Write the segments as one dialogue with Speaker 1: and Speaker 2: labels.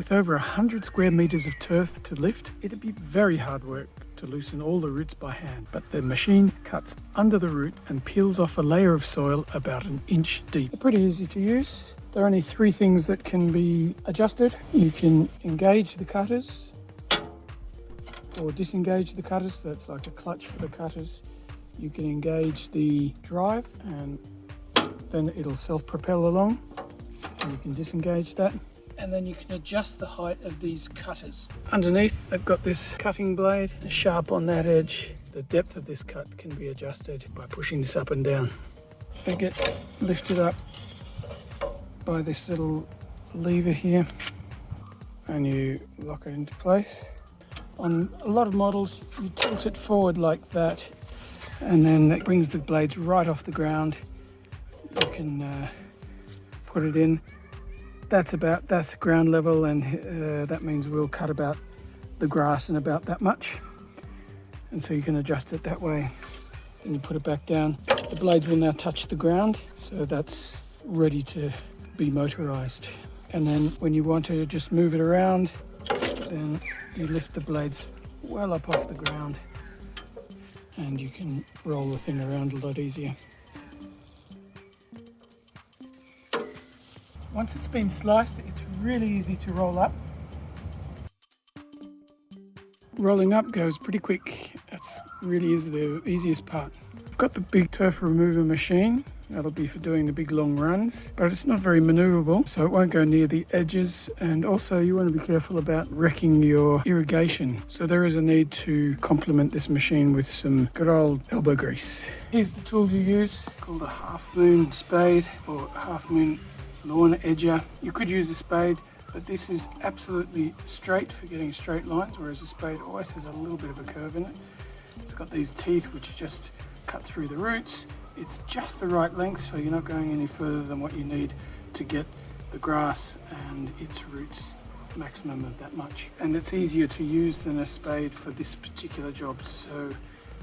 Speaker 1: With over 100 square meters of turf to lift, it'd be very hard work to loosen all the roots by hand, but the machine cuts under the root and peels off a layer of soil about an inch deep. They're pretty easy to use. There are only three things that can be adjusted. You can engage the cutters or disengage the cutters. That's like a clutch for the cutters. You can engage the drive and then it'll self-propel along. And you can disengage that. And then you can adjust the height of these cutters. Underneath, they've got this cutting blade, sharp on that edge. The depth of this cut can be adjusted by pushing this up and down. They get lifted up by this little lever here, and you lock it into place. On a lot of models, you tilt it forward like that, and then that brings the blades right off the ground. You can put it in. That's ground level, and that means we'll cut about the grass in about that much. And so you can adjust it that way. Then you put it back down. The blades will now touch the ground, so that's ready to be motorized. And then when you want to just move it around, then you lift the blades well up off the ground, and you can roll the thing around a lot easier. Once it's been sliced, it's really easy to roll up. Rolling up goes pretty quick. That's really is the easiest part. I've got the big turf remover machine. That'll be for doing the big long runs, but it's not very maneuverable, so it won't go near the edges. And also you want to be careful about wrecking your irrigation. So there is a need to complement this machine with some good old elbow grease. Here's the tool you use, called a half moon spade or half moon lawn edger. You could use a spade, but this is absolutely straight for getting straight lines, whereas a spade always has a little bit of a curve in it. It's got these teeth which just cut through the roots. It's just the right length, so you're not going any further than what you need to get the grass and its roots maximum of that much. And it's easier to use than a spade for this particular job. So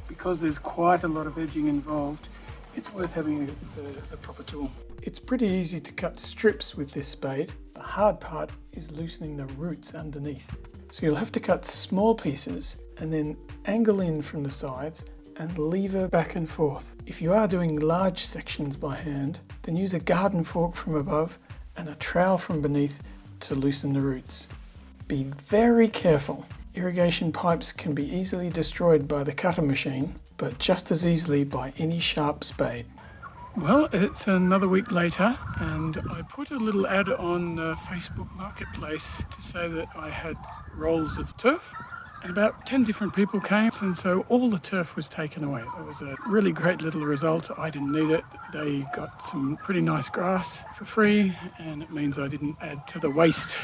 Speaker 1: because there's quite a lot of edging involved, it's worth having the proper tool. It's pretty easy to cut strips with this spade. The hard part is loosening the roots underneath. So you'll have to cut small pieces and then angle in from the sides and lever back and forth. If you are doing large sections by hand, then use a garden fork from above and a trowel from beneath to loosen the roots. Be very careful. Irrigation pipes can be easily destroyed by the cutter machine, but just as easily by any sharp spade. Well, it's another week later, and I put a little ad on the Facebook Marketplace to say that I had rolls of turf, and about 10 different people came, and so all the turf was taken away. It was a really great little result. I didn't need it. They got some pretty nice grass for free, and it means I didn't add to the waste.